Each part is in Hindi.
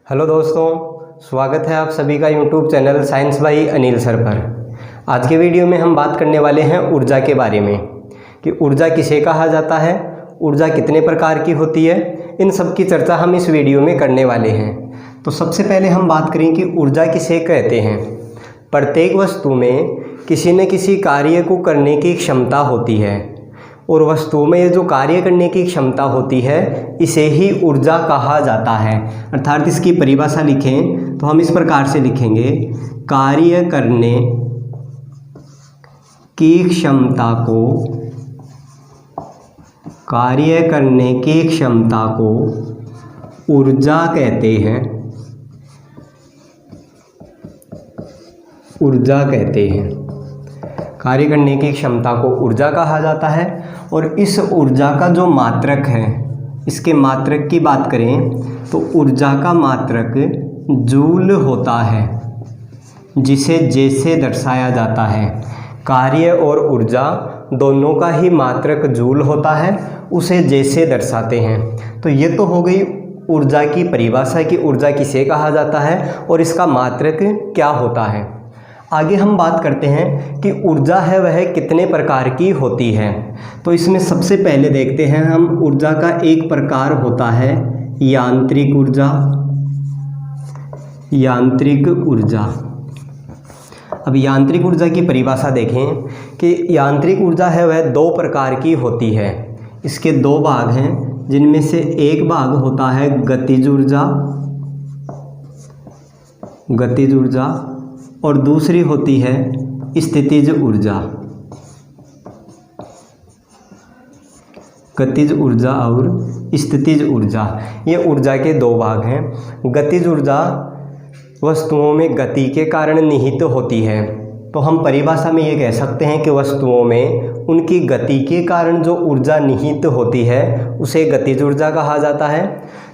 हेलो दोस्तों, स्वागत है आप सभी का YouTube channel science by Anil sir पर। आज के वीडियो में हम बात करने वाले हैं ऊर्जा के बारे में कि ऊर्जा किसे कहा जाता है, ऊर्जा कितने प्रकार की होती है, इन सब की चर्चा हम इस वीडियो में करने वाले हैं। तो सबसे पहले हम बात करें कि ऊर्जा किसे कहते हैं। प्रत्येक वस्तु में किसी न किसी कार्य को करने की क्षमता होती है और वस्तु में ये जो कार्य करने की क्षमता होती है इसे ही ऊर्जा कहा जाता है। अर्थात इसकी परिभाषा लिखें तो हम इस प्रकार से लिखेंगे, कार्य करने की क्षमता को ऊर्जा कहते हैं। कार्य करने की क्षमता को ऊर्जा कहा जाता है। और इस ऊर्जा का जो मात्रक है, इसके मात्रक की बात करें तो ऊर्जा का मात्रक जूल होता है, जिसे जैसे दर्शाया जाता है। कार्य और ऊर्जा दोनों का ही मात्रक जूल होता है, उसे जैसे दर्शाते हैं। तो ये तो हो गई ऊर्जा की परिभाषा कि ऊर्जा किसे कहा जाता है और इसका मात्रक क्या होता है। आगे हम बात करते हैं कि ऊर्जा है वह कितने प्रकार की होती है। तो इसमें सबसे पहले देखते हैं हम, ऊर्जा का एक प्रकार होता है यांत्रिक ऊर्जा। अब यांत्रिक ऊर्जा की परिभाषा देखें कि यांत्रिक ऊर्जा है वह दो प्रकार की होती है। इसके दो भाग हैं, जिनमें से एक भाग होता है गतिज ऊर्जा और दूसरी होती है स्थितिज ऊर्जा। गतिज ऊर्जा और स्थितिज ऊर्जा, ये ऊर्जा के दो भाग हैं। गतिज ऊर्जा वस्तुओं में गति के कारण निहित होती है। तो हम परिभाषा में ये कह सकते हैं कि वस्तुओं में उनकी गति के कारण जो ऊर्जा निहित होती है उसे गतिज ऊर्जा कहा जाता है,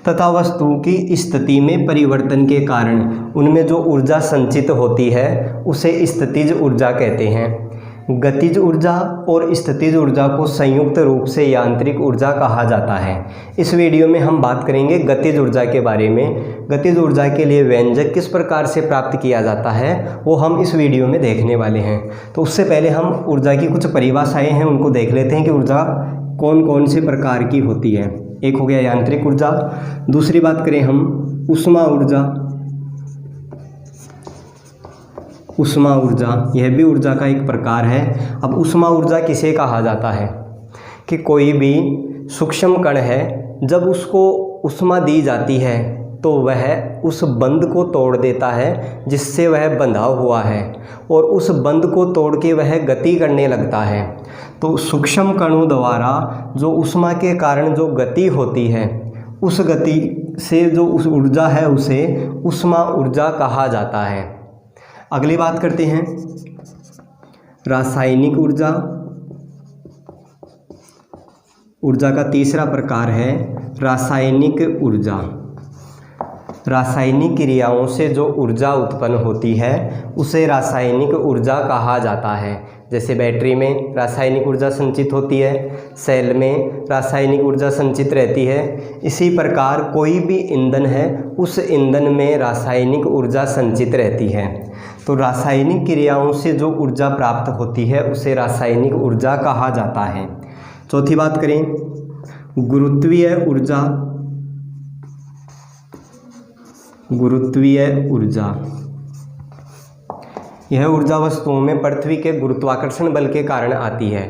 तथा वस्तु की स्थिति में परिवर्तन के कारण उनमें जो ऊर्जा संचित होती है उसे स्थितिज ऊर्जा कहते हैं। गतिज ऊर्जा और स्थितिज ऊर्जा को संयुक्त रूप से यांत्रिक ऊर्जा कहा जाता है। इस वीडियो में हम बात करेंगे गतिज ऊर्जा के बारे में। गतिज ऊर्जा के लिए व्यंजक किस प्रकार से प्राप्त किया जाता है वो हम इस वीडियो में देखने वाले हैं। तो उससे पहले हम ऊर्जा की कुछ परिभाषाएं हैं उनको देख लेते हैं कि ऊर्जा कौन कौन से प्रकार की होती है। एक हो गया यांत्रिक ऊर्जा, दूसरी बात करें हम ऊष्मा ऊर्जा, यह भी ऊर्जा का एक प्रकार है। अब ऊष्मा ऊर्जा किसे कहा जाता है कि कोई भी सूक्ष्म कण है, जब उसको ऊष्मा दी जाती है तो वह उस बंध को तोड़ देता है जिससे वह बंधा हुआ है, और उस बंध को तोड़ के वह गति करने लगता है। तो सूक्ष्म कणों द्वारा जो ऊष्मा के कारण जो गति होती है, उस गति से जो उस ऊर्जा है उसे ऊष्मा ऊर्जा कहा जाता है। अगली बात करते हैं रासायनिक ऊर्जा। ऊर्जा का तीसरा प्रकार है रासायनिक ऊर्जा। रासायनिक क्रियाओं से जो ऊर्जा उत्पन्न होती है उसे रासायनिक ऊर्जा कहा जाता है। जैसे बैटरी में रासायनिक ऊर्जा संचित होती है, सेल में रासायनिक ऊर्जा संचित रहती है। इसी प्रकार कोई भी ईंधन है उस ईंधन में रासायनिक ऊर्जा संचित रहती है। तो रासायनिक क्रियाओं से जो ऊर्जा प्राप्त होती है उसे रासायनिक ऊर्जा कहा जाता है। चौथी बात करें गुरुत्वीय ऊर्जा। यह ऊर्जा वस्तुओं में पृथ्वी के गुरुत्वाकर्षण बल के कारण आती है।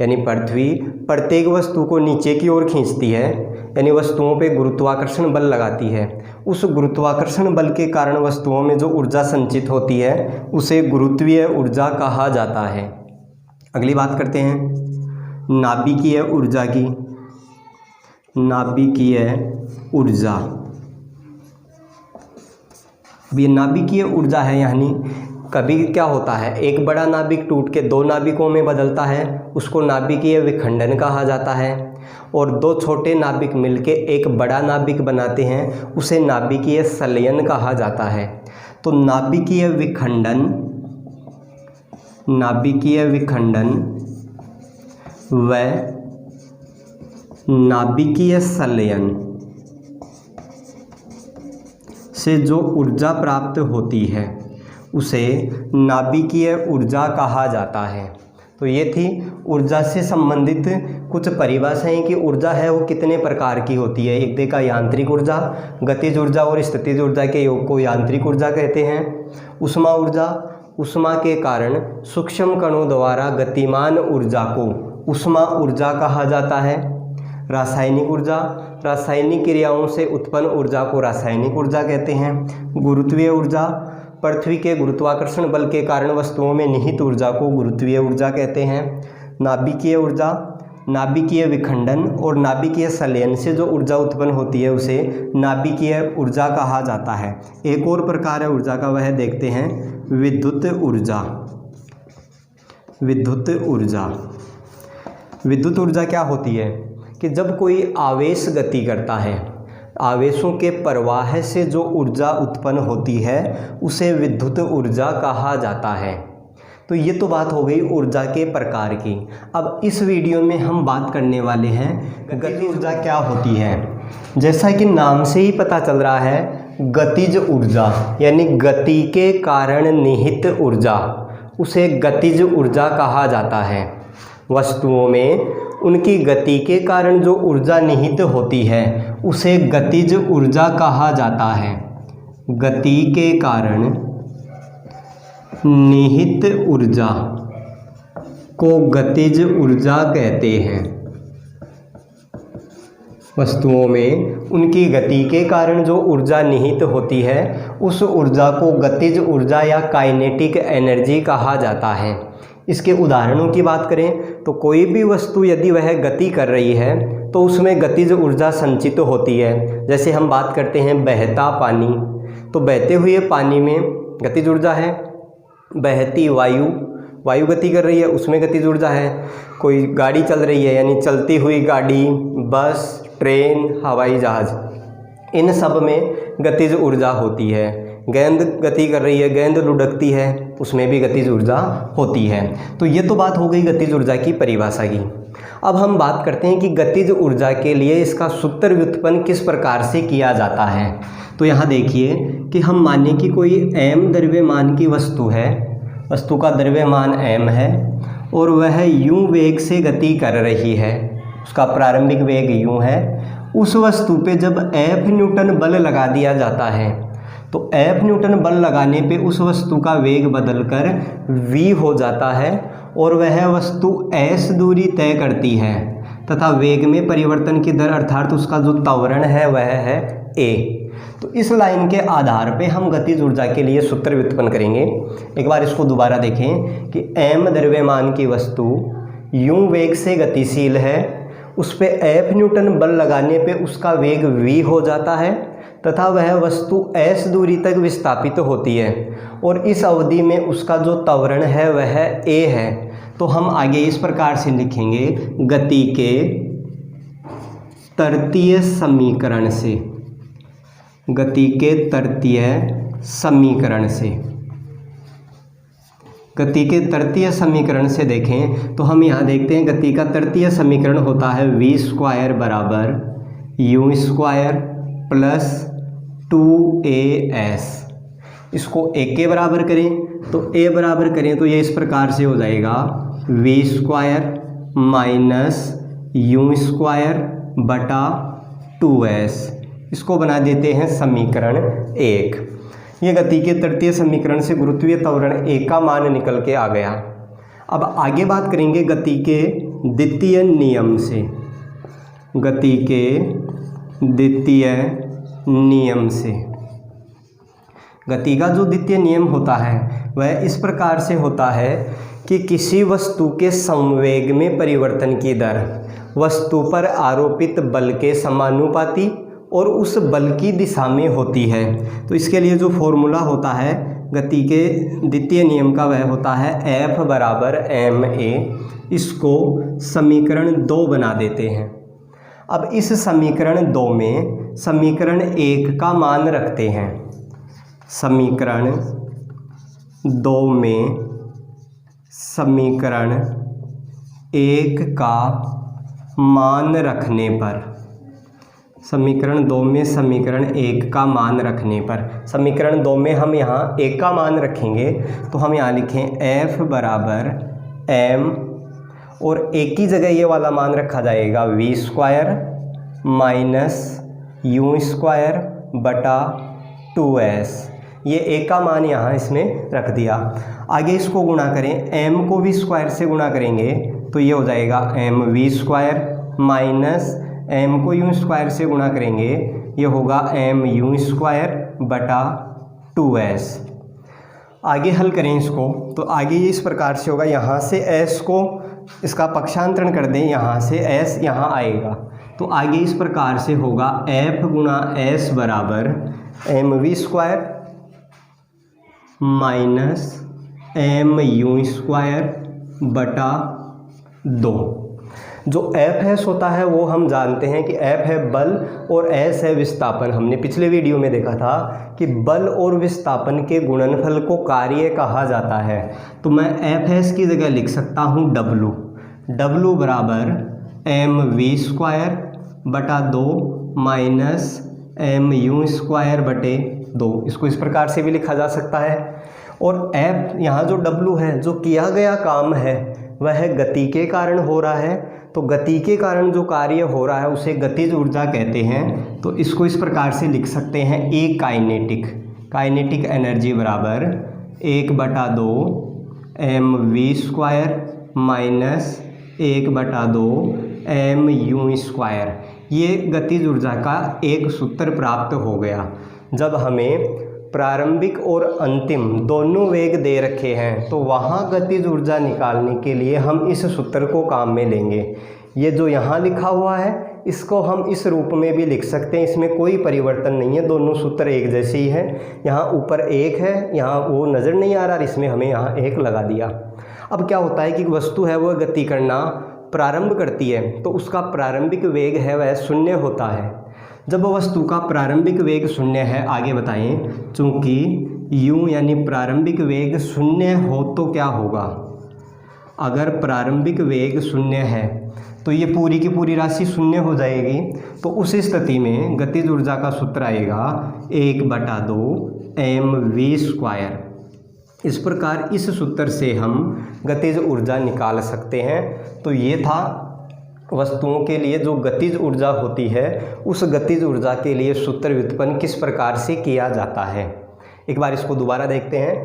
यानी पृथ्वी प्रत्येक वस्तु को नीचे की ओर खींचती है, यानी वस्तुओं पे गुरुत्वाकर्षण बल लगाती है। उस गुरुत्वाकर्षण बल के कारण वस्तुओं में जो ऊर्जा संचित होती है उसे गुरुत्वीय ऊर्जा कहा जाता है। अगली बात करते हैं नाभिकीय ऊर्जा की। नाभिकीय ऊर्जा, अब ये नाभिकीय ऊर्जा है, यानी कभी क्या होता है एक बड़ा नाभिक टूट के दो नाभिकों में बदलता है, उसको नाभिकीय विखंडन कहा जाता है। और दो छोटे नाभिक मिलके एक बड़ा नाभिक बनाते हैं, उसे नाभिकीय संलयन कहा जाता है। तो नाभिकीय विखंडन व नाभिकीय संलयन से जो ऊर्जा प्राप्त होती है उसे नाभिकीय ऊर्जा कहा जाता है। तो ये थी ऊर्जा से संबंधित कुछ परिभाषाएं कि ऊर्जा है वो कितने प्रकार की होती है। एक देखा यांत्रिक ऊर्जा, गतिज ऊर्जा और स्थितिज ऊर्जा के योग को यांत्रिक ऊर्जा कहते हैं। ऊष्मा ऊर्जा, ऊष्मा के कारण सूक्ष्म कणों द्वारा गतिमान ऊर्जा को ऊष्मा ऊर्जा कहा जाता है। रासायनिक ऊर्जा, रासायनिक क्रियाओं से उत्पन्न ऊर्जा को रासायनिक ऊर्जा कहते हैं। गुरुत्वीय ऊर्जा, पृथ्वी के गुरुत्वाकर्षण बल के कारण वस्तुओं में निहित ऊर्जा को गुरुत्वीय ऊर्जा कहते हैं। नाभिकीय ऊर्जा, नाभिकीय विखंडन और नाभिकीय संलयन से जो ऊर्जा उत्पन्न होती है उसे नाभिकीय ऊर्जा कहा जाता है। एक और प्रकार है ऊर्जा का, वह देखते हैं विद्युत ऊर्जा। विद्युत ऊर्जा, विद्युत ऊर्जा क्या होती है कि जब कोई आवेश गति करता है, आवेशों के प्रवाह से जो ऊर्जा उत्पन्न होती है उसे विद्युत ऊर्जा कहा जाता है। तो ये तो बात हो गई ऊर्जा के प्रकार की। अब इस वीडियो में हम बात करने वाले हैं गतिज ऊर्जा क्या होती है। जैसा कि नाम से ही पता चल रहा है, गतिज ऊर्जा यानी गति के कारण निहित ऊर्जा, उसे गतिज ऊर्जा कहा जाता है। वस्तुओं में उनकी गति के कारण जो ऊर्जा निहित होती है उसे गतिज ऊर्जा कहा जाता है। गति के कारण निहित ऊर्जा को गतिज ऊर्जा कहते हैं। वस्तुओं में उनकी गति के कारण जो ऊर्जा निहित होती है उस ऊर्जा को गतिज ऊर्जा या काइनेटिक एनर्जी कहा जाता है। इसके उदाहरणों की बात करें तो कोई भी वस्तु यदि वह गति कर रही है तो उसमें गतिज ऊर्जा संचित होती है। जैसे हम बात करते हैं बहता पानी, तो बहते हुए पानी में गतिज ऊर्जा है। बहती वायु, वायु गति कर रही है, उसमें गतिज ऊर्जा है। कोई गाड़ी चल रही है यानी चलती हुई गाड़ी, बस, ट्रेन, हवाई जहाज़, इन सब में गतिज ऊर्जा होती है। गेंद गति कर रही है, गेंद लुढ़कती है, उसमें भी गतिज ऊर्जा होती है। तो ये तो बात हो गई गतिज ऊर्जा की परिभाषा की। अब हम बात करते हैं कि गतिज ऊर्जा के लिए इसका सूत्र व्युत्पन्न किस प्रकार से किया जाता है। तो यहाँ देखिए कि हम माने कि कोई m द्रव्यमान की वस्तु है, वस्तु का द्रव्यमान m है और वह u वेग से गति कर रही है, उसका प्रारंभिक वेग u है। उस वस्तु पे जब F न्यूटन बल लगा दिया जाता है तो F न्यूटन बल लगाने पे उस वस्तु का वेग बदलकर v हो जाता है और वह वस्तु s दूरी तय करती है तथा वेग में परिवर्तन की दर अर्थात उसका जो त्वरण है वह है a। तो इस लाइन के आधार पे हम गतिज ऊर्जा के लिए सूत्र व्युत्पन्न करेंगे। एक बार इसको दोबारा देखें कि m द्रव्यमान की वस्तु u वेग से गतिशील है, उस पे F न्यूटन बल लगाने पे उसका वेग v हो जाता है तथा वह वस्तु s दूरी तक विस्थापित होती है और इस अवधि में उसका जो त्वरण है वह a है। तो हम आगे इस प्रकार से लिखेंगे, गति के तृतीय समीकरण से, गति के तृतीय समीकरण से, गति के तृतीय समीकरण से देखें तो हम यहाँ देखते हैं गति का तृतीय समीकरण होता है v स्क्वायर बराबर u स्क्वायर प्लस 2as। इसको a के बराबर करें तो a बराबर करें तो ये इस प्रकार से हो जाएगा v square minus u square बटा 2s। इसको बना देते हैं समीकरण 1। ये गति के तृतीय समीकरण से गुरुत्वीय त्वरण a का मान निकल के आ गया। अब आगे बात करेंगे गति के द्वितीय नियम से, गति के द्वितीय नियम से। गति का जो द्वितीय नियम होता है वह इस प्रकार से होता है कि किसी वस्तु के संवेग में परिवर्तन की दर वस्तु पर आरोपित बल के समानुपाती और उस बल की दिशा में होती है। तो इसके लिए जो फॉर्मूला होता है गति के द्वितीय नियम का वह होता है F बराबर ma। इसको समीकरण 2 बना देते हैं। अब इस समीकरण 2 में समीकरण 1 का मान रखते हैं। समीकरण 2 में समीकरण 1 का मान रखने पर समीकरण 2 में समीकरण 1 का मान रखने पर, समीकरण 2 में हम यहाँ 1 का मान रखेंगे तो हम यहाँ लिखें f बराबर m, और 1 की जगह ये वाला मान रखा जाएगा v square minus you square बटा 2s। ये 1 का मान यहाँ इसमें रख दिया। आगे इसको गुणा करें, m को v स्क्वायर से गुणा करेंगे तो ये हो जाएगा m v square minus m को u स्क्वायर से गुणा करेंगे ये होगा m u स्क्वायर बटा 2s। आगे हल करें इसको तो आगे ये इस प्रकार से होगा, यहाँ से s को इसका पक्षांतरण कर दें, यहाँ से s यहाँ आएगा तो आगे इस प्रकार से होगा f गुणा s बराबर m v square minus m u square बटा 2। जो एफ एस होता है वो हम जानते हैं कि एफ है बल और एस है विस्थापन। हमने पिछले वीडियो में देखा था कि बल और विस्थापन के गुणनफल को कार्य कहा जाता है। तो मैं एफ एस की जगह लिख सकता हूँ डब्लू, डब्लू बराबर एम वी स्क्वायर बटा 2 माइनस एम यू स्क्वायर बटे 2। इसको इस प्रकार से भी लिखा जा सकता है। और एफ यहाँ जो डब्लू है, जो किया गया काम है वह गति के कारण हो रहा है, तो गति के कारण जो कार्य हो रहा है उसे गतिज ऊर्जा कहते हैं। तो इसको इस प्रकार से लिख सकते हैं एक काइनेटिक एनर्जी बराबर 1/2 M V square minus 1/2 M U square. ये गतिज ऊर्जा का एक सूत्र प्राप्त हो गया। जब हमें प्रारंभिक और अंतिम दोनों वेग दे रखे हैं तो वहाँ गतिज ऊर्जा निकालने के लिए हम इस सूत्र को काम में लेंगे। ये जो यहाँ लिखा हुआ है इसको हम इस रूप में भी लिख सकते हैं, इसमें कोई परिवर्तन नहीं है, दोनों सूत्र एक जैसे ही हैं। यहाँ ऊपर 1 है, यहाँ वो नज़र नहीं आ रहा, इसमें हमें यहाँ 1 लगा दिया। अब क्या होता है कि वस्तु है वह गति करना प्रारंभ करती है तो उसका प्रारंभिक वेग है वह 0 होता है। जब वस्तु का प्रारंभिक वेग 0 है, आगे बताएं, चूँकि u यानी प्रारंभिक वेग 0 हो तो क्या होगा, अगर प्रारंभिक वेग 0 है तो ये पूरी की पूरी राशि 0 हो जाएगी। तो उस स्थिति में गतिज ऊर्जा का सूत्र आएगा 1/2 एम वी स्क्वायर। इस प्रकार इस सूत्र से हम गतिज ऊर्जा निकाल सकते हैं। तो ये था वस्तुओं के लिए जो गतिज ऊर्जा होती है उस गतिज ऊर्जा के लिए सूत्र व्युत्पन्न किस प्रकार से किया जाता है। एक बार इसको दोबारा देखते हैं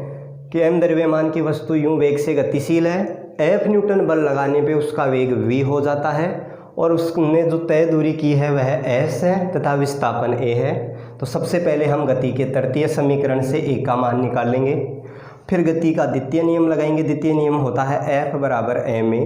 कि m द्रव्यमान की वस्तु यूं वेग से गतिशील है, F न्यूटन बल लगाने पे उसका वेग v हो जाता है और उसने जो तय दूरी की है वह s है तथा विस्थापन a है। तो सबसे पहले हम गति के तृतीय समीकरण से a का मान निकालेंगे, फिर गति का द्वितीय नियम लगाएंगे। द्वितीय नियम होता है F बराबर ma।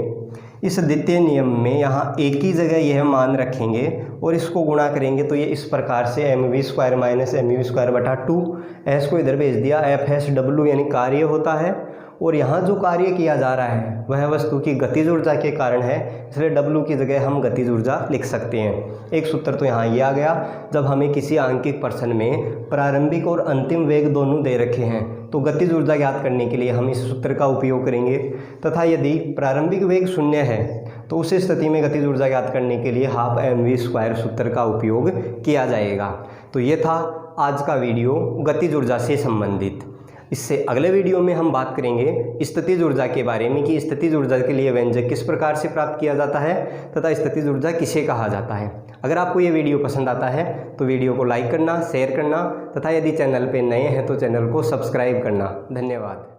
इस द्वितीय नियम में यहाँ एक ही जगह यह मान रखेंगे और इसको गुणा करेंगे तो ये इस प्रकार से M V square minus M U square बटा 2, एस को इधर भेज दिया, एफ एस डब्ल्यू यानी कार्य होता है। और यहाँ जो कार्य किया जा रहा है वह वस्तु की गतिज ऊर्जा के कारण है, इसलिए डब्ल्यू की जगह हम गतिज ऊर्जा लिख सकते हैं। एक सूत्र तो यहाँ ये आ गया। जब हमें किसी आंकिक प्रश्न में प्रारंभिक और अंतिम वेग दोनों दे रखे हैं तो गतिज ऊर्जा ज्ञात करने के लिए हम इस सूत्र का उपयोग करेंगे, तथा यदि प्रारंभिक वेग 0 है तो उस स्थिति में गतिज ऊर्जा ज्ञात करने के लिए हाफ एम वी स्क्वायर सूत्र का उपयोग किया जाएगा। तो ये था आज का वीडियो गतिज ऊर्जा से संबंधित। इससे अगले वीडियो में हम बात करेंगे स्थितिज ऊर्जा के बारे में कि स्थितिज ऊर्जा के लिए व्यंजक किस प्रकार से प्राप्त किया जाता है तथा स्थितिज ऊर्जा किसे कहा जाता है। अगर आपको ये वीडियो पसंद आता है तो वीडियो को लाइक करना, शेयर करना तथा यदि चैनल पे नए हैं तो चैनल को सब्सक्राइब करना। धन्यवाद।